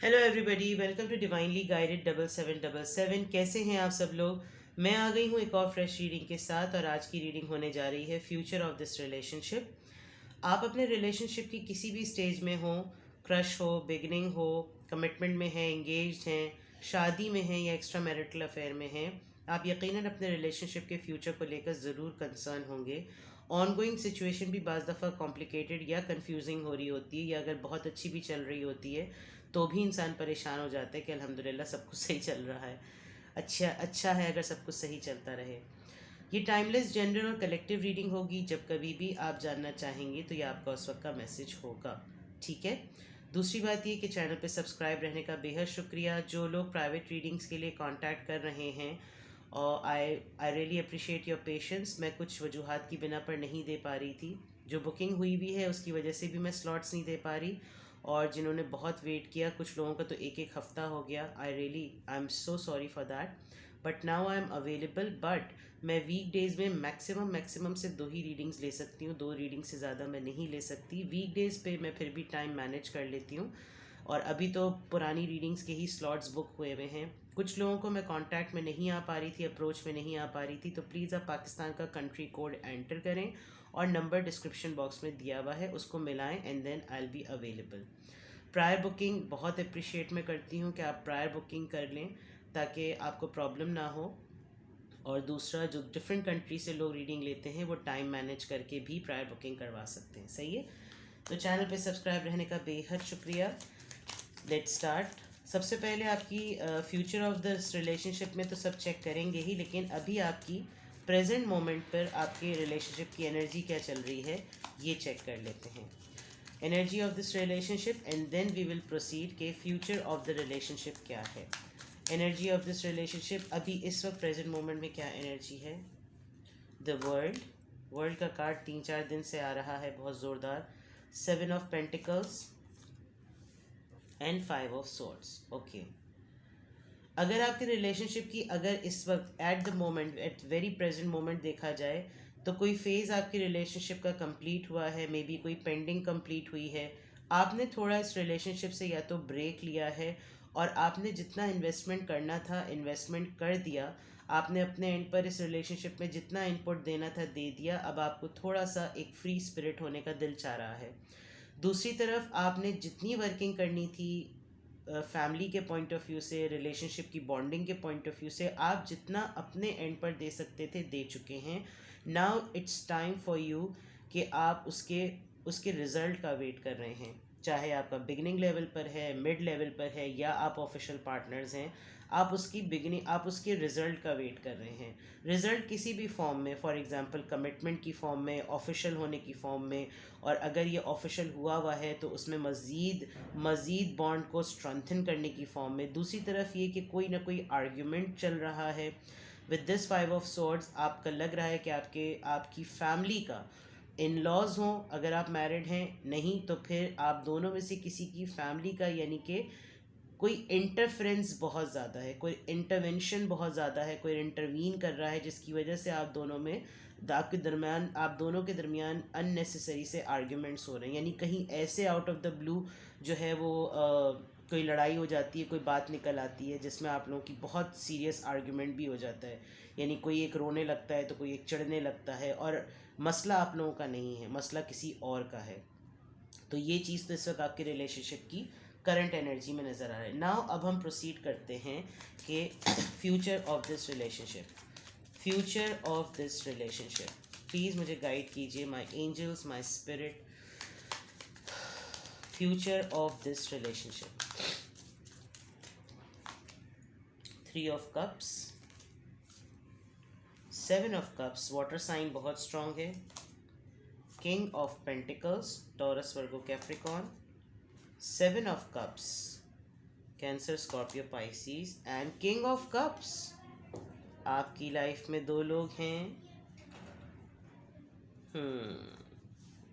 Hello everybody, welcome to divinely guided 7777। कैसे हैं आप सब लोग। मैं आ गई हूँ एक और फ्रेश रीडिंग के साथ और आज की रीडिंग होने जा रही है फ्यूचर ऑफ दिस रिलेशनशिप। आप अपने रिलेशनशिप की किसी भी स्टेज में हो, क्रश हो, बिगनिंग हो, कमिटमेंट में हैं, एंगेज्ड हैं, शादी में हैं या एक्स्ट्रा मैरिटल अफेयर में हैं, आप यकीनन अपने रिलेशनशिप के फ्यूचर को लेकर ज़रूर कंसर्न होंगे। ऑनगोइंग सिचुएशन भी बाज़ दफ़ा कॉम्प्लिकेटेड या कंफ्यूजिंग हो रही होती है, या अगर बहुत अच्छी भी चल रही होती है तो भी इंसान परेशान हो जाता है कि अल्हम्दुलिल्लाह सब कुछ सही चल रहा है। अच्छा अच्छा है अगर सब कुछ सही चलता रहे। ये टाइमलेस जनरल और कलेक्टिव रीडिंग होगी। जब कभी भी आप जानना चाहेंगे तो ये आपका उस वक्त का मैसेज होगा। ठीक है। दूसरी बात ये कि चैनल पे सब्सक्राइब रहने का बेहद शुक्रिया। जो लोग प्राइवेट रीडिंग्स के लिए कांटेक्ट कर रहे हैं, और I really appreciate your patience. मैं कुछ वजूहात की बिना पर नहीं दे पा रही थी। जो बुकिंग हुई भी है उसकी वजह से भी मैं स्लॉट्स नहीं दे पा रही। और जिन्होंने बहुत वेट किया, कुछ लोगों का तो एक एक हफ़्ता हो गया। I am so sorry for that. But now I am available. But मैं वीक डेज़ में मैक्सिमम से 2 ही रीडिंग्स ले सकती हूँ। 2 रीडिंग से ज़्यादा मैं नहीं ले सकती। वीक डेज़ पे मैं फिर भी टाइम मैनेज कर लेती हूँ। और अभी तो पुरानी रीडिंग्स के ही स्लॉट्स बुक हुए हुए हैं। कुछ लोगों को मैं कांटेक्ट में नहीं आ पा रही थी, अप्रोच में नहीं आ पा रही थी, तो प्लीज़ आप पाकिस्तान का कंट्री कोड एंटर करें और नंबर डिस्क्रिप्शन बॉक्स में दिया हुआ है, उसको मिलाएं and then I will be available. Prior booking बहुत अप्रिशिएट मैं करती हूँ कि आप प्रायर बुकिंग कर लें ताकि आपको प्रॉब्लम ना हो। और दूसरा, जो डिफरेंट कंट्री से लोग रीडिंग लेते हैं वो टाइम मैनेज करके भी प्रायर बुकिंग करवा सकते हैं। सही है। तो चैनल पे सब्सक्राइब रहने का बेहद शुक्रिया। Let's start. सबसे पहले आपकी फ्यूचर ऑफ दिस रिलेशनशिप में तो सब चेक करेंगे ही, लेकिन अभी आपकी प्रेजेंट मोमेंट पर आपके रिलेशनशिप की एनर्जी क्या चल रही है ये चेक कर लेते हैं। Energy of this relationship and then we will proceed के फ्यूचर ऑफ द रिलेशनशिप क्या है। एनर्जी ऑफ दिस रिलेशनशिप अभी इस वक्त प्रेजेंट मोमेंट में क्या एनर्जी है। The world. वर्ल्ड का कार्ड 3-4 दिन से आ रहा है बहुत ज़ोरदार। 7 of pentacles and 5 of swords. Okay. अगर आपके रिलेशनशिप की, अगर इस वक्त at the moment, at very present moment देखा जाए तो कोई फेज़ आपकी रिलेशनशिप का कंप्लीट हुआ है, मे बी कोई पेंडिंग कंप्लीट हुई है। आपने थोड़ा इस रिलेशनशिप से या तो ब्रेक लिया है और आपने जितना इन्वेस्टमेंट करना था इन्वेस्टमेंट कर दिया। आपने अपने एंड पर इस रिलेशनशिप में जितना इनपुट देना था दे दिया। अब आपको थोड़ा सा एक फ्री स्पिरिट होने का दिल चाह रहा है। दूसरी तरफ आपने जितनी वर्किंग करनी थी फैमिली के पॉइंट ऑफ व्यू से, रिलेशनशिप की बॉन्डिंग के पॉइंट ऑफ व्यू से, आप जितना अपने एंड पर दे सकते थे दे चुके हैं। Now it's time for you कि आप उसके उसके रिज़ल्ट का वेट कर रहे हैं। चाहे आपका बिगनिंग लेवल पर है, मिड लेवल पर है, या आप ऑफिशियल पार्टनर्स हैं, आप उसकी बिगनिंग, आप उसके रिज़ल्ट का वेट कर रहे हैं। रिज़ल्ट किसी भी फॉर्म में, फॉर एग्जांपल कमिटमेंट की फॉर्म में, ऑफिशियल होने की फॉर्म में। और अगर ये ऑफिशियल हुआ हुआ है तो उसमें मज़ीद बॉन्ड को स्ट्रेंथन करने की फॉर्म में। दूसरी तरफ ये कि कोई ना कोई आर्ग्यूमेंट चल रहा है। विद दिस 5 ऑफ सॉर्ड्स आपका लग रहा है कि आपकी फैमिली का, इन लॉज हों अगर आप मैरिड हैं, नहीं तो फिर आप दोनों में से किसी की फैमिली का, यानी कि कोई इंटरफेरेंस बहुत ज़्यादा है, कोई इंटरवेंशन बहुत ज़्यादा है, कोई इंटरवीन कर रहा है जिसकी वजह से आप दोनों के दरमियान अननेसेसरी से आर्ग्यूमेंट्स हो रहे हैं। यानी कहीं ऐसे आउट ऑफ द ब्लू जो है वो कोई लड़ाई हो जाती है, कोई बात निकल आती है जिसमें आप लोगों की बहुत सीरियस आर्ग्यूमेंट भी हो जाता है। यानी कोई एक रोने लगता है तो कोई एक चिढ़ने लगता है, और मसला आप लोगों का नहीं है, मसला किसी और का है। तो ये चीज़ तो इस वक्त आपके रिलेशनशिप की करंट एनर्जी में नज़र आ रहा है। नाउ अब हम प्रोसीड करते हैं कि future of this relationship. Future of this relationship, please मुझे गाइड कीजिए my angels, my spirit. Future of this relationship. 3 of cups, 7 of cups, water sign बहुत स्ट्रांग है। King of pentacles, Taurus Virgo Capricorn. 7 of cups, Cancer Scorpio Pisces, and king of cups. आपकी life में 2 लोग हैं।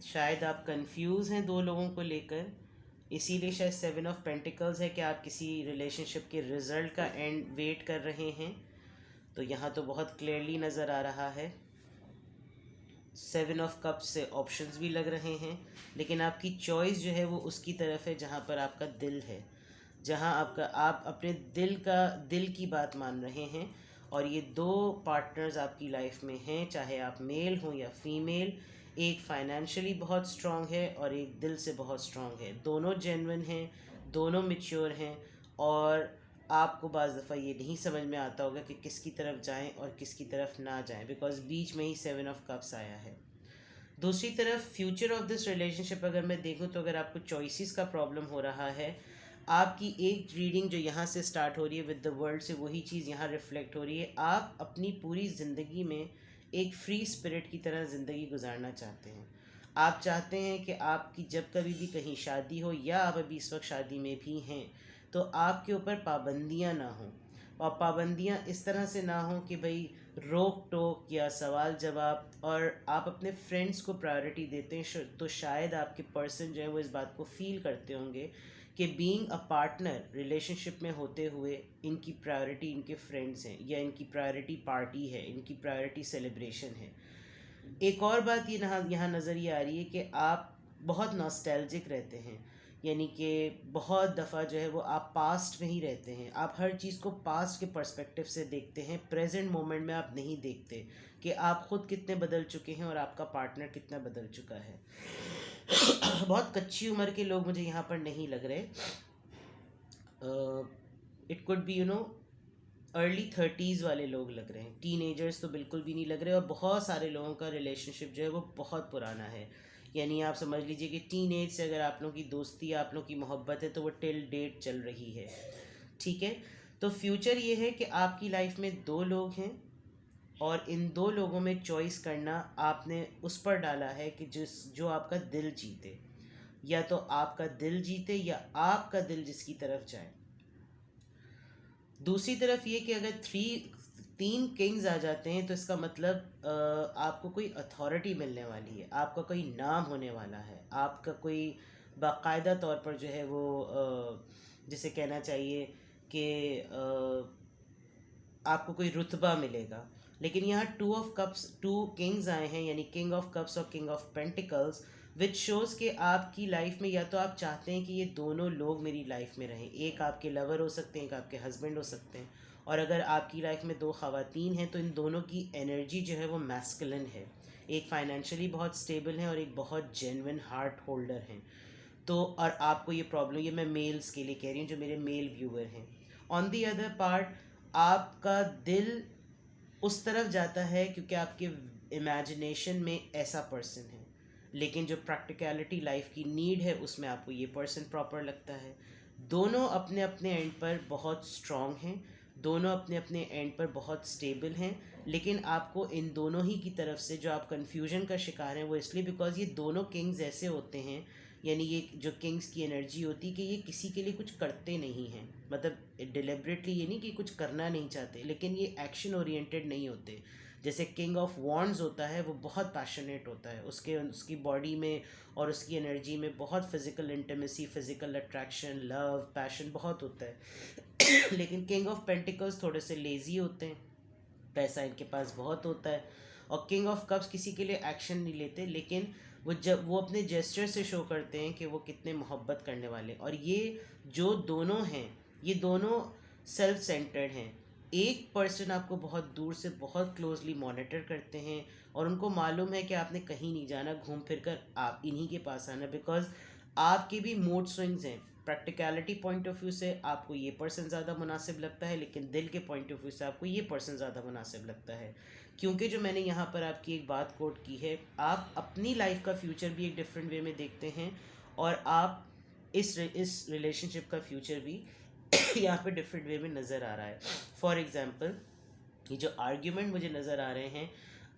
शायद आप confuse हैं 2 लोगों को लेकर, इसीलिए शायद 7 ऑफ पेंटिकल्स है कि आप किसी रिलेशनशिप के रिजल्ट का एंड वेट कर रहे हैं। तो यहाँ तो बहुत क्लियरली नज़र आ रहा है। 7 ऑफ कप्स से ऑप्शंस भी लग रहे हैं, लेकिन आपकी चॉइस जो है वो उसकी तरफ है जहाँ पर आपका दिल है। जहां आप अपने दिल की बात मान रहे हैं, और ये दो पार्टनर्स आपकी लाइफ में हैं, चाहे आप मेल हो या फीमेल। एक फाइनेंशियली बहुत स्ट्रांग है और एक दिल से बहुत स्ट्रांग है। दोनों जेन्युइन हैं, दोनों मैच्योर हैं, और आपको बाज़ दफ़ा ये नहीं समझ में आता होगा कि किसकी तरफ जाएं और किसकी तरफ ना जाएं, बिकॉज बीच में ही 7 ऑफ कप्स आया है। दूसरी तरफ फ्यूचर ऑफ दिस रिलेशनशिप अगर मैं देखूं, तो अगर आपको चॉइसेस का प्रॉब्लम हो रहा है, आपकी एक रीडिंग जो यहाँ से स्टार्ट हो रही है विद द वर्ल्ड से, वही चीज़ यहाँ रिफ्लेक्ट हो रही है। आप अपनी पूरी ज़िंदगी में एक फ्री स्पिरिट की तरह ज़िंदगी गुजारना चाहते हैं। आप चाहते हैं कि आपकी जब कभी भी कहीं शादी हो, या आप अभी इस वक्त शादी में भी हैं, तो आपके ऊपर पाबंदियां ना हों। और पाबंदियां इस तरह से ना हों कि भाई रोक टोक या सवाल जवाब, और आप अपने फ्रेंड्स को प्रायोरिटी देते हैं, तो शायद आपके पर्सन जो है वो इस बात को फील करते होंगे कि बीइंग अ पार्टनर रिलेशनशिप में होते हुए इनकी प्रायोरिटी इनके फ्रेंड्स हैं, या इनकी प्रायोरिटी पार्टी है, इनकी प्रायोरिटी सेलिब्रेशन है। एक और बात ये यहाँ नज़र ये आ रही है कि आप बहुत नॉस्टैल्जिक रहते हैं, यानी कि बहुत दफ़ा जो है वो आप पास्ट में ही रहते हैं। आप हर चीज़ को पास्ट के पर्सपेक्टिव से देखते हैं, प्रेजेंट मोमेंट में आप नहीं देखते कि आप ख़ुद कितने बदल चुके हैं और आपका पार्टनर कितना बदल चुका है। बहुत कच्ची उम्र के लोग मुझे यहाँ पर नहीं लग रहे। It could be early 30s वाले लोग लग रहे हैं, टीनेजर्स तो बिल्कुल भी नहीं लग रहे। और बहुत सारे लोगों का रिलेशनशिप जो है वो बहुत पुराना है, यानी आप समझ लीजिए कि टीनेज से अगर आप लोगों की दोस्ती, आप लोगों की मोहब्बत है, तो वो टिल डेट चल रही है। ठीक है, तो फ्यूचर ये है कि आपकी लाइफ में दो लोग हैं, और इन दो लोगों में चॉइस करना आपने उस पर डाला है कि जो आपका दिल जीते, या तो आपका दिल जीते या आपका दिल जिसकी तरफ जाए। दूसरी तरफ ये कि अगर 3 किंग्स आ जाते हैं, तो इसका मतलब आपको कोई अथॉरिटी मिलने वाली है, आपका कोई नाम होने वाला है, आपका कोई बाकायदा तौर पर जो है वो जिसे कहना चाहिए कि आपको कोई रुतबा मिलेगा। लेकिन यहाँ 2 ऑफ कप्स, 2 किंग्स आए हैं, यानी किंग ऑफ कप्स और king of pentacles, which shows कि आपकी लाइफ में या तो आप चाहते हैं कि ये दोनों लोग मेरी लाइफ में रहें, एक आपके लवर हो सकते हैं, एक आपके हस्बैंड हो सकते हैं। और अगर आपकी लाइफ में 2 ख़वातीन हैं, तो इन दोनों की एनर्जी जो है वो मैस्कुलिन है। एक फाइनेंशियली बहुत स्टेबल है और एक बहुत जेन्युइन हार्ट होल्डर हैं। तो और आपको ये प्रॉब्लम, ये मैं मेल्स के लिए कह रही हूँ जो मेरे मेल व्यूअर हैं। ऑन दी अदर पार्ट, आपका दिल उस तरफ जाता है क्योंकि आपके इमेजिनेशन में ऐसा पर्सन है, लेकिन जो प्रैक्टिकलिटी लाइफ की नीड है उसमें आपको ये पर्सन प्रॉपर लगता है। दोनों अपने अपने एंड पर बहुत स्ट्रॉन्ग हैं, दोनों अपने अपने एंड पर बहुत स्टेबल हैं, लेकिन आपको इन दोनों ही की तरफ से जो आप कन्फ्यूजन का शिकार हैं, वो इसलिए बिकॉज ये दोनों किंग्स ऐसे होते हैं, यानी ये जो किंग्स की एनर्जी होती है कि ये किसी के लिए कुछ करते नहीं हैं, मतलब डिलिबरेटली ये नहीं कि कुछ करना नहीं चाहते, लेकिन ये एक्शन ओरिएंटेड नहीं होते। जैसे किंग ऑफ वॉन्ड्स होता है, वो बहुत पैशनेट होता है, उसकी बॉडी में और उसकी एनर्जी में बहुत physical intimacy, physical attraction, love, passion बहुत होता है। लेकिन किंग ऑफ पेंटिकल्स थोड़े से लेज़ी होते हैं, पैसा इनके पास बहुत होता है। और किंग ऑफ कप्स किसी के लिए एक्शन नहीं लेते, लेकिन वो अपने जेस्चर से शो करते हैं कि वो कितने मोहब्बत करने वाले। और ये जो दोनों हैं, ये दोनों सेल्फ सेंटर्ड हैं। एक पर्सन आपको बहुत दूर से बहुत क्लोजली मॉनिटर करते हैं, और उनको मालूम है कि आपने कहीं नहीं जाना, घूम फिर कर आप इन्हीं के पास आना, बिकॉज आपके भी मूड स्विंग्स हैं। प्रैक्टिकलिटी पॉइंट ऑफ व्यू से आपको ये पर्सन ज़्यादा मुनासिब लगता है, लेकिन दिल के पॉइंट ऑफ व्यू से आपको ये पर्सन ज़्यादा मुनासिब लगता है। क्योंकि जो मैंने यहाँ पर आपकी एक बात कोट की है, आप अपनी लाइफ का फ्यूचर भी एक डिफरेंट वे में देखते हैं, और आप इस रिलेशनशिप का फ्यूचर भी यहाँ पे डिफरेंट वे में नज़र आ रहा है। फॉर एग्ज़ाम्पल, ये जो आर्ग्यूमेंट मुझे नज़र आ रहे हैं,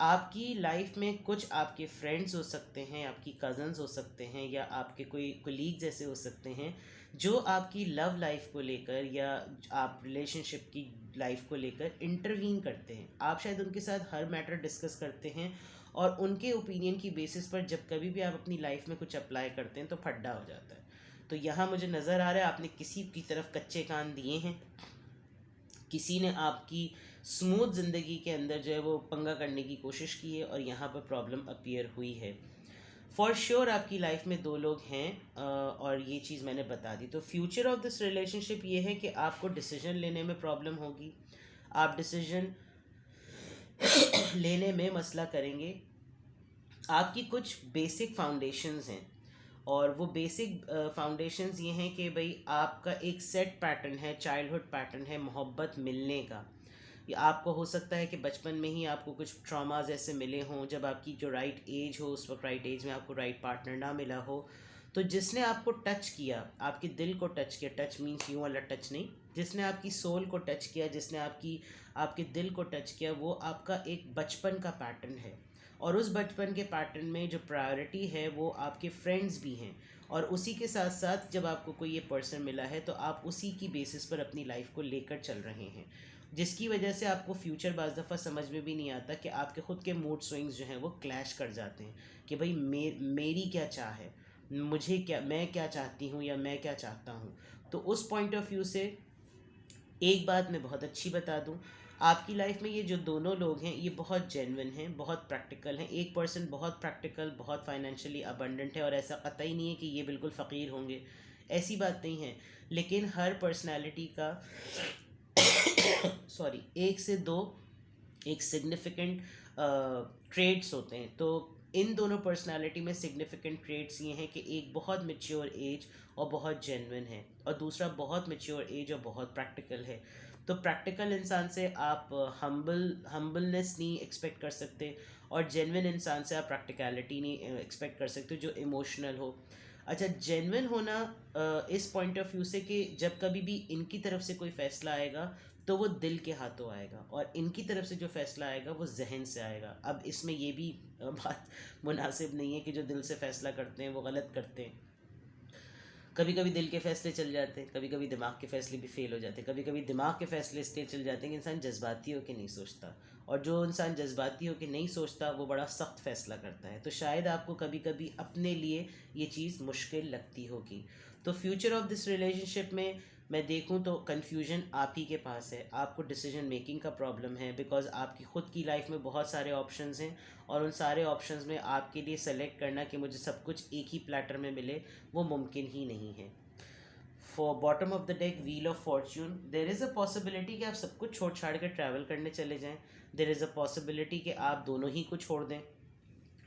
आपकी लाइफ में कुछ आपके फ्रेंड्स हो सकते हैं, आपकी कज़न्स हो सकते हैं, या आपके कोई कोलीग्स ऐसे हो सकते हैं जो आपकी लव लाइफ को लेकर या आप रिलेशनशिप की लाइफ को लेकर इंटरवीन करते हैं। आप शायद उनके साथ हर मैटर डिस्कस करते हैं, और उनके ओपिनियन की बेसिस पर जब कभी भी आप अपनी लाइफ में कुछ अप्लाई करते हैं तो फड्डा हो जाता है। तो यहाँ मुझे नज़र आ रहा है आपने किसी की तरफ कच्चे कान दिए हैं, किसी ने आपकी स्मूथ ज़िंदगी के अंदर जो है वो पंगा करने की कोशिश की है, और यहाँ पर प्रॉब्लम अपीयर हुई है। फॉर श्योर आपकी लाइफ में दो लोग हैं और ये चीज़ मैंने बता दी। तो फ्यूचर ऑफ दिस रिलेशनशिप ये है कि आपको डिसीजन लेने में प्रॉब्लम होगी, आप डिसीजन लेने में मसला करेंगे। आपकी कुछ बेसिक फाउंडेशंस हैं और वो बेसिक फाउंडेशंस ये हैं कि भाई आपका एक सेट पैटर्न है, चाइल्डहुड पैटर्न है मोहब्बत मिलने का। ये आपको हो सकता है कि बचपन में ही आपको कुछ ट्रॉमाज ऐसे मिले हों, जब आपकी जो राइट एज हो उस वक्त राइट एज में आपको राइट पार्टनर ना मिला हो, तो जिसने आपको टच किया, आपके दिल को टच किया, टच मीन्स यूँ वाला टच नहीं, जिसने आपकी सोल को टच किया, जिसने आपके दिल को टच किया, वो आपका एक बचपन का पैटर्न है। और उस बचपन के पैटर्न में जो प्रायोरिटी है वो आपके फ्रेंड्स भी हैं। और उसी के साथ साथ जब आपको कोई ये पर्सन मिला है तो आप उसी की बेसिस पर अपनी लाइफ को लेकर चल रहे हैं, जिसकी वजह से आपको फ्यूचर बाज़ दफ़ा समझ में भी नहीं आता कि आपके ख़ुद के मूड स्विंग्स जो हैं वो क्लैश कर जाते हैं कि भाई मेरी क्या चाह है, मुझे क्या, मैं क्या चाहती हूँ या मैं क्या चाहता हूँ। तो उस पॉइंट ऑफ व्यू से एक बात मैं बहुत अच्छी बता दूं, आपकी लाइफ में ये जो दोनों लोग हैं ये बहुत जेन्युइन हैं, बहुत प्रैक्टिकल हैं। एक पर्सन बहुत प्रैक्टिकल, बहुत फाइनेंशियली अबंडेंट है और ऐसा कतई नहीं है कि ये बिल्कुल फ़कीर होंगे, ऐसी बात नहीं है। लेकिन हर पर्सनालिटी का सॉरी एक से दो एक सिग्निफिकेंट ट्रेड्स होते हैं। तो इन दोनों पर्सनालिटी में सिग्निफिकेंट ट्रेड्स ये हैं कि एक बहुत मैच्योर एज और बहुत जेन्युइन है, और दूसरा बहुत मैच्योर एज और बहुत प्रैक्टिकल है। तो प्रैक्टिकल इंसान से आप हम्बलनेस नहीं एक्सपेक्ट कर सकते, और जेन्युइन इंसान से आप प्रैक्टिकलिटी नहीं एक्सपेक्ट कर सकते जो इमोशनल हो। अच्छा, जेन्युइन होना इस पॉइंट ऑफ व्यू से कि जब कभी भी इनकी तरफ से कोई फ़ैसला आएगा तो वो दिल के हाथों आएगा, और इनकी तरफ से जो फ़ैसला आएगा वो जहन से आएगा। अब इसमें ये भी बात मुनासिब नहीं है कि जो दिल से फ़ैसला करते हैं वो गलत करते हैं। कभी कभी दिल के फ़ैसले चल जाते हैं, कभी कभी दिमाग के फ़ैसले भी फेल हो जाते हैं, कभी कभी दिमाग के फ़ैसले इसलिए चल जाते हैं कि इंसान जज्बाती होकर नहीं सोचता, और जो इंसान जज्बाती होकर नहीं सोचता वो बड़ा सख्त फ़ैसला करता है। तो शायद आपको कभी कभी अपने लिए ये चीज़ मुश्किल लगती होगी। तो फ्यूचर ऑफ दिस रिलेशनशिप में मैं देखूं तो कन्फ्यूजन आप ही के पास है, आपको डिसीजन मेकिंग का प्रॉब्लम है, बिकॉज आपकी ख़ुद की लाइफ में बहुत सारे ऑप्शंस हैं, और उन सारे ऑप्शंस में आपके लिए सेलेक्ट करना कि मुझे सब कुछ एक ही प्लेटर में मिले वो मुमकिन ही नहीं है। For bottom of the deck wheel of Fortune, there is a possibility कि आप सब कुछ छोड़ छाड़ कर ट्रैवल करने चले जाएं, देर इज़ अ पॉसिबिलिटी कि आप दोनों ही को छोड़ दें,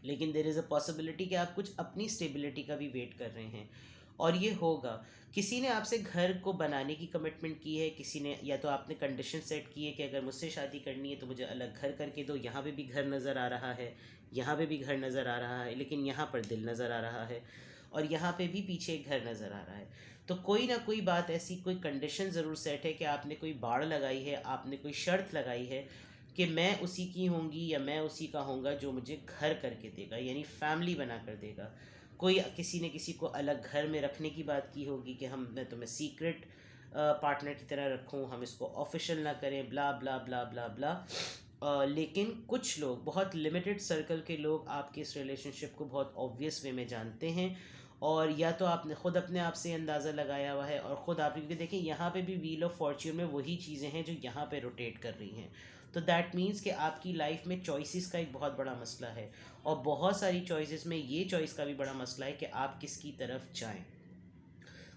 लेकिन देर इज़ अ पॉसिबिलिटी कि आप कुछ अपनी स्टेबिलिटी का भी वेट कर रहे हैं, और ये होगा। किसी ने आपसे घर को बनाने की कमिटमेंट की है, किसी ने, या तो आपने कंडीशन सेट की है कि अगर मुझसे शादी करनी है तो मुझे अलग घर करके दो। यहाँ पे भी घर नज़र आ रहा है, यहाँ पे भी घर नज़र आ रहा है, लेकिन यहाँ पर दिल नज़र आ रहा है, और यहाँ पे भी पीछे एक घर नज़र आ रहा है। तो कोई ना कोई बात ऐसी, कोई कंडीशन ज़रूर सेट है कि आपने कोई बाड़ लगाई है, आपने कोई शर्त लगाई है कि मैं उसी की होंगी या मैं उसी का होऊंगा जो मुझे घर करके देगा, यानी फैमिली बना कर देगा। कोई किसी ने किसी को अलग घर में रखने की बात की होगी कि मैं तुम्हें सीक्रेट पार्टनर की तरह रखूं, हम इसको ऑफिशियल ना करें, ब्ला ब्ला ब्ला ब्ला ब्ला। लेकिन कुछ लोग, बहुत लिमिटेड सर्कल के लोग आपके इस रिलेशनशिप को बहुत ऑब्वियस वे में जानते हैं, और या तो आपने ख़ुद अपने आप से अंदाज़ा लगाया हुआ है, और ख़ुद आप, क्योंकि देखें यहाँ पे भी व्हील ऑफ फॉर्च्यून में वही चीज़ें हैं जो यहाँ पे रोटेट कर रही हैं। तो दैट मीन्स कि आपकी लाइफ में चॉइसेस का एक बहुत बड़ा मसला है, और बहुत सारी चॉइसेस में ये चॉइस का भी बड़ा मसला है कि आप किसकी तरफ जाएं।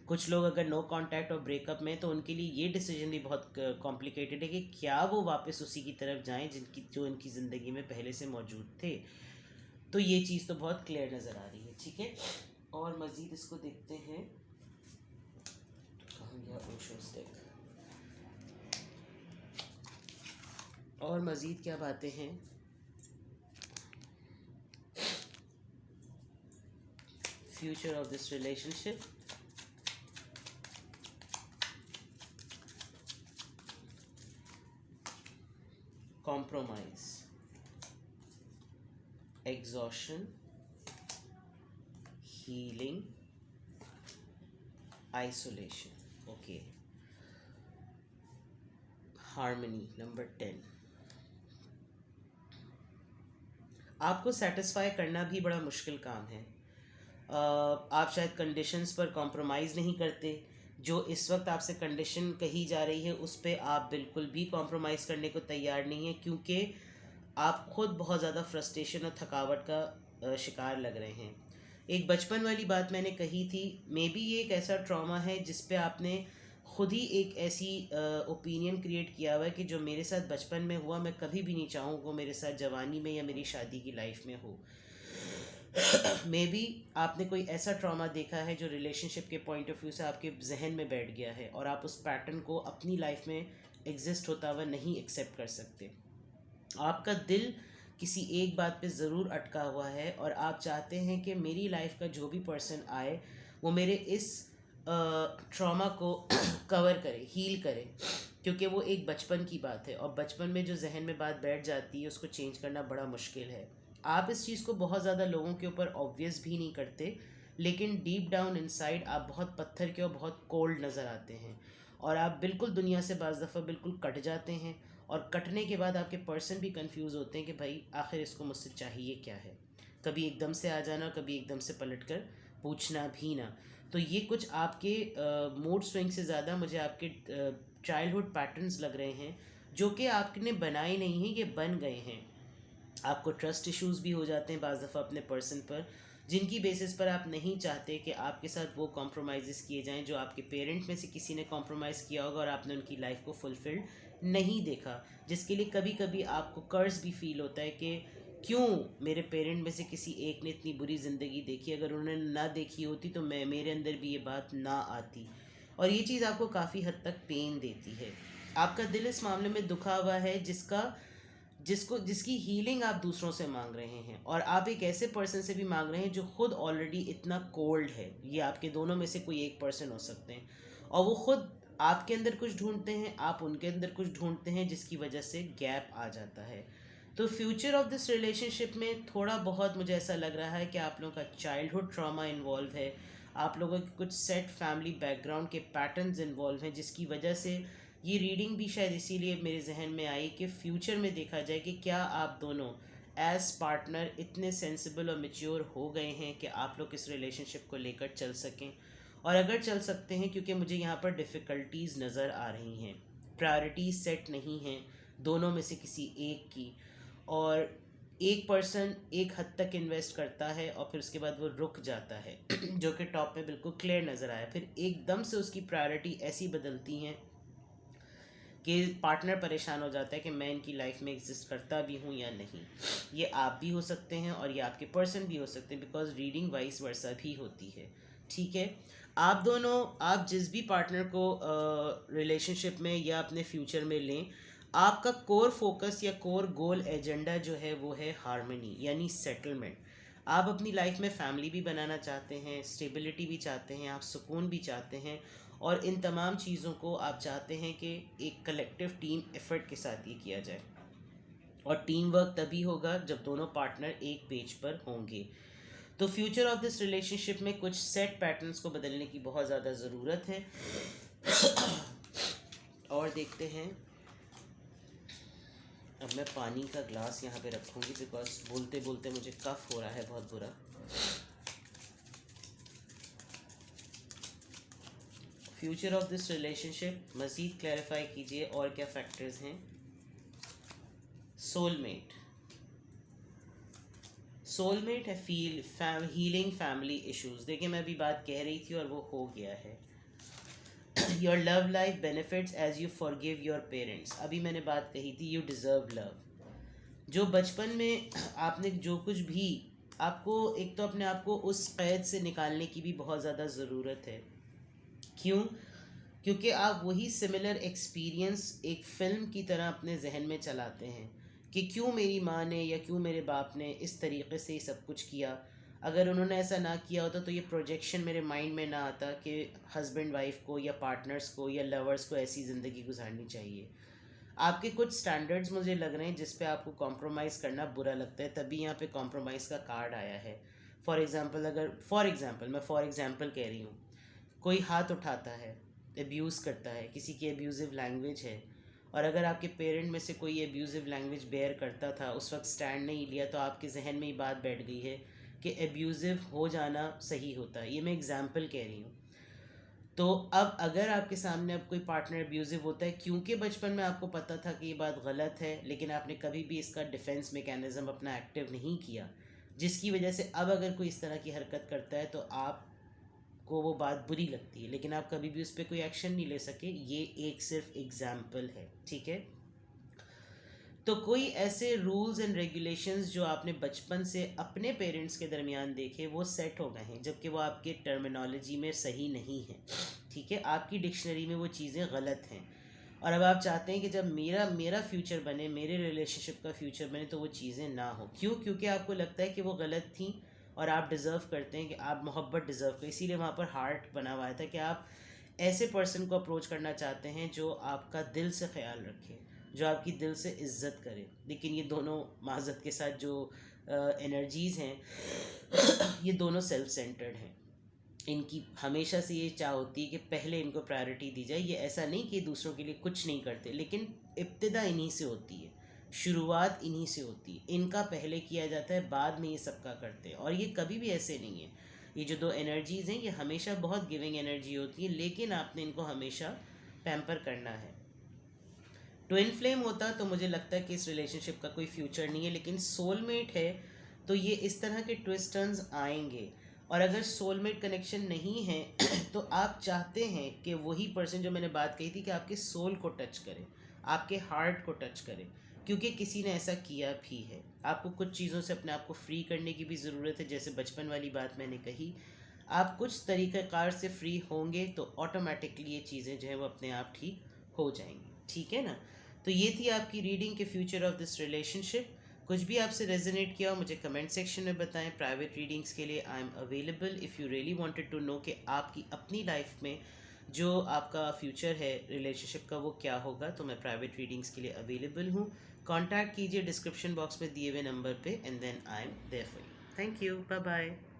कुछ लोग अगर नो कांटेक्ट और ब्रेकअप में, तो उनके लिए ये डिसीजन भी बहुत कॉम्प्लिकेटेड है कि क्या वो वापस उसी की तरफ जाएं जो इनकी ज़िंदगी में पहले से मौजूद थे। तो ये चीज़ तो बहुत क्लियर नज़र आ रही है, ठीक है। और मज़ीद इसको देखते हैं, कहाँ गया ओशो स्टिक, और मज़ीद क्या बातें हैं। Future of this relationship, compromise, exhaustion, healing, isolation, okay, harmony, number 10। आपको सेटिस्फाई करना भी बड़ा मुश्किल काम है। आप शायद कंडीशंस पर कॉम्प्रोमाइज़ नहीं करते, जो इस वक्त आपसे कंडीशन कही जा रही है उस पर आप बिल्कुल भी कॉम्प्रोमाइज़ करने को तैयार नहीं है, क्योंकि आप ख़ुद बहुत ज़्यादा फ्रस्ट्रेशन और थकावट का शिकार लग रहे हैं। एक बचपन वाली बात मैंने कही थी, मे बी ये एक ऐसा ट्रॉमा है जिस पे आपने खुद ही एक ऐसी ओपिनियन क्रिएट किया हुआ है कि जो मेरे साथ बचपन में हुआ मैं कभी भी नहीं चाहूँ वो मेरे साथ जवानी में या मेरी शादी की लाइफ में हो। मे बी आपने कोई ऐसा ट्रॉमा देखा है जो रिलेशनशिप के पॉइंट ऑफ व्यू से आपके जहन में बैठ गया है और आप उस पैटर्न को अपनी लाइफ में एग्जिस्ट होता हुआ नहीं एक्सेप्ट कर सकते। आपका दिल किसी एक बात पे ज़रूर अटका हुआ है और आप चाहते हैं कि मेरी लाइफ का जो भी पर्सन आए वो मेरे इस ट्रॉमा को कवर करे, हील करे, क्योंकि वो एक बचपन की बात है और बचपन में जो जहन में बात बैठ जाती है उसको चेंज करना बड़ा मुश्किल है। आप इस चीज़ को बहुत ज़्यादा लोगों के ऊपर ऑब्वियस भी नहीं करते, लेकिन डीप डाउन इनसाइड आप बहुत पत्थर के और बहुत कोल्ड नज़र आते हैं और आप बिल्कुल दुनिया से बाज़ दफ़ा बिल्कुल कट जाते हैं और कटने के बाद आपके पर्सन भी कंफ्यूज होते हैं कि भाई आखिर इसको मुझसे चाहिए क्या है। कभी एकदम से आ जाना, कभी एकदम से पलट कर पूछना भी ना। तो ये कुछ आपके मूड स्विंग से ज़्यादा मुझे आपके चाइल्डहुड पैटर्न्स लग रहे हैं जो कि आपने बनाए नहीं हैं, ये बन गए हैं। आपको ट्रस्ट इश्यूज भी हो जाते हैं बाज़ दफ़ा अपने पर्सन पर, जिनकी बेसिस पर आप नहीं चाहते कि आपके साथ वो कॉम्प्रोमाइज़ किए जाएं जो आपके पेरेंट में से किसी ने कॉम्प्रोमाइज़ किया होगा और आपने उनकी लाइफ को फुलफिल्ड नहीं देखा, जिसके लिए कभी कभी आपको कर्ज भी फील होता है कि क्यों मेरे पेरेंट में से किसी एक ने इतनी बुरी ज़िंदगी देखी, अगर उन्होंने ना देखी होती तो मैं मेरे अंदर भी ये बात ना आती। और ये चीज़ आपको काफ़ी हद तक पेन देती है। आपका दिल इस मामले में दुखा हुआ है जिसकी हीलिंग आप दूसरों से मांग रहे हैं और आप एक ऐसे पर्सन से भी मांग रहे हैं जो खुद ऑलरेडी इतना कोल्ड है। ये आपके दोनों में से कोई एक पर्सन हो सकते हैं और वो खुद आपके अंदर कुछ ढूंढते हैं, आप उनके अंदर कुछ ढूंढते हैं, जिसकी वजह से गैप आ जाता है। तो फ्यूचर ऑफ दिस रिलेशनशिप में थोड़ा बहुत मुझे ऐसा लग रहा है कि आप लोगों का चाइल्डहुड ट्रॉमा इन्वॉल्व है, आप लोगों के कुछ सेट फैमिली बैकग्राउंड के पैटर्न्स इन्वॉल्व हैं, जिसकी वजह से ये रीडिंग भी शायद इसीलिए मेरे जहन में आई कि फ्यूचर में देखा जाए कि क्या आप दोनों एज पार्टनर इतने सेंसिबल और मेच्योर हो गए हैं कि आप लोग इस रिलेशनशिप को लेकर चल सकें। और अगर चल सकते हैं, क्योंकि मुझे यहाँ पर डिफ़िकल्टीज़ नज़र आ रही हैं, प्रायोरिटीज़ सेट नहीं हैं दोनों में से किसी एक की, और एक पर्सन एक हद तक इन्वेस्ट करता है और फिर उसके बाद वो रुक जाता है जो कि टॉप में बिल्कुल क्लियर नज़र आया, फिर एकदम से उसकी प्रायोरिटी ऐसी बदलती हैं कि पार्टनर परेशान हो जाता है कि मैं इनकी लाइफ में एग्जिस्ट करता भी हूँ या नहीं। ये आप भी हो सकते हैं और ये आपके पर्सन भी हो सकते हैं, बिकॉज रीडिंग वाइस वर्सा भी होती है। ठीक है, आप दोनों, आप जिस भी पार्टनर को रिलेशनशिप में या अपने फ्यूचर में लें, आपका कोर फोकस या कोर गोल एजेंडा जो है वो है हार्मनी, यानी सेटलमेंट। आप अपनी लाइफ में फैमिली भी बनाना चाहते हैं, स्टेबिलिटी भी चाहते हैं, आप सुकून भी चाहते हैं, और इन तमाम चीज़ों को आप चाहते हैं कि एक कलेक्टिव टीम एफर्ट के साथ ये किया जाए। और टीम वर्क तभी होगा जब दोनों पार्टनर एक पेज पर होंगे। तो फ्यूचर ऑफ दिस रिलेशनशिप में कुछ सेट पैटर्न्स को बदलने की बहुत ज़्यादा ज़रूरत है। और देखते हैं, अब मैं पानी का ग्लास यहाँ पे रखूँगी बिकॉज बोलते बोलते मुझे कफ हो रहा है बहुत बुरा। फ्यूचर ऑफ दिस रिलेशनशिप मज़ीद क्लैरिफाई कीजिए, और क्या फैक्टर्स हैं। सोलमेट, सोलमेट है हीलिंग फैमिली इश्यूज। देखिए मैं अभी बात कह रही थी और वो हो गया है। Your love life benefits as you forgive your parents, अभी मैंने बात कही थी, यू डिज़र्व लव। जो बचपन में आपने जो कुछ भी, आपको एक तो अपने आप को उस कैद से निकालने की भी बहुत ज़्यादा ज़रूरत है। क्यों? क्योंकि आप वही सिमिलर एक्सपीरियंस एक फ़िल्म की तरह अपने जहन में चलाते हैं कि क्यों मेरी माँ ने या क्यों मेरे बाप ने इस तरीके से सब कुछ किया। अगर उन्होंने ऐसा ना किया होता तो ये प्रोजेक्शन मेरे माइंड में ना आता कि हस्बैंड वाइफ को या पार्टनर्स को या लवर्स को ऐसी ज़िंदगी गुजारनी चाहिए। आपके कुछ स्टैंडर्ड्स मुझे लग रहे हैं जिस पे आपको कॉम्प्रोमाइज़ करना बुरा लगता है, तभी यहाँ पे कॉम्प्रोमाइज़ का कार्ड आया है। फॉर एग्ज़ाम्पल मैं फॉर एग्ज़ाम्पल कह रही हूँ, कोई हाथ उठाता है, एब्यूज़ करता है, किसी की एब्यूज़िव लैंग्वेज है, और अगर आपके पेरेंट में से कोई एब्यूज़िव लैंग्वेज बेयर करता था, उस वक्त स्टैंड नहीं लिया, तो आपके जहन में ही बात बैठ गई है कि एब्यूज़िव हो जाना सही होता है। ये मैं एग्ज़ाम्पल कह रही हूँ। तो अब अगर आपके सामने अब कोई पार्टनर एब्यूज़िव होता है, क्योंकि बचपन में आपको पता था कि ये बात गलत है, लेकिन आपने कभी भी इसका डिफेंस मैकेनिज़्म अपना एक्टिव नहीं किया, जिसकी वजह से अब अगर कोई इस तरह की हरकत करता है तो आपको वो बात बुरी लगती है, लेकिन आप कभी भी उस पर कोई एक्शन नहीं ले सके। ये एक सिर्फ एग्जाम्पल है, ठीक है। तो कोई ऐसे रूल्स एंड रेगुलेशंस जो आपने बचपन से अपने पेरेंट्स के दरमियान देखे वो सेट हो गए हैं, जबकि वो आपके टर्मिनोलॉजी में सही नहीं है, ठीक है, आपकी डिक्शनरी में वो चीज़ें गलत हैं। और अब आप चाहते हैं कि जब मेरा मेरा फ्यूचर बने, मेरे रिलेशनशिप का फ्यूचर बने, तो वो चीज़ें ना हो। क्यों? क्योंकि आपको लगता है कि वो गलत थी और आप डिज़र्व करते हैं कि आप मोहब्बत डिज़र्व करें, इसीलिए वहाँ पर हार्ट बना हुआ था कि आप ऐसे पर्सन को अप्रोच करना चाहते हैं जो आपका दिल से ख्याल रखे, जो आपकी दिल से इज्जत करे। लेकिन ये दोनों माज़रत के साथ जो एनर्जीज़ हैं ये दोनों सेल्फ सेंटर्ड हैं। इनकी हमेशा से ये चाह होती है कि पहले इनको प्रायोरिटी दी जाए। ये ऐसा नहीं कि दूसरों के लिए कुछ नहीं करते, लेकिन इब्तिदा इन्हीं से होती है, शुरुआत इन्हीं से होती है। इनका पहले किया जाता है, बाद में ये सबका करते हैं। और ये कभी भी ऐसे नहीं है। ये जो दो एनर्जीज़ हैं ये हमेशा बहुत गिविंग एनर्जी होती है, लेकिन आपने इनको हमेशा पैम्पर करना है। ट्विन फ्लेम होता तो मुझे लगता है कि इस रिलेशनशिप का कोई फ्यूचर नहीं है, लेकिन सोलमेट है तो ये इस तरह के ट्विस्ट टर्न्स आएंगे। और अगर सोलमेट कनेक्शन नहीं है तो आप चाहते हैं कि वही पर्सन, जो मैंने बात कही थी कि आपके सोल को टच करे, आपके हार्ट को टच करे, क्योंकि किसी ने ऐसा किया भी है। आपको कुछ चीज़ों से अपने आप को फ्री करने की भी ज़रूरत है, जैसे बचपन वाली बात मैंने कही। आप कुछ तरीक़ाकार से फ्री होंगे तो ऑटोमेटिकली ये चीज़ें जो है वो अपने आप ठीक हो जाएंगी, ठीक है ना। तो ये थी आपकी रीडिंग के फ्यूचर ऑफ दिस रिलेशनशिप। कुछ भी आपसे रेजोनेट किया हो मुझे कमेंट सेक्शन में बताएं। प्राइवेट रीडिंग्स के लिए I am available if you really wanted to know कि आपकी अपनी लाइफ में जो आपका फ्यूचर है रिलेशनशिप का वो क्या होगा, तो मैं प्राइवेट रीडिंग्स के लिए अवेलेबल हूँ। कॉन्टैक्ट कीजिए डिस्क्रिप्शन बॉक्स में दिए हुए नंबर पे, and then I am there for you. Thank you, bye bye.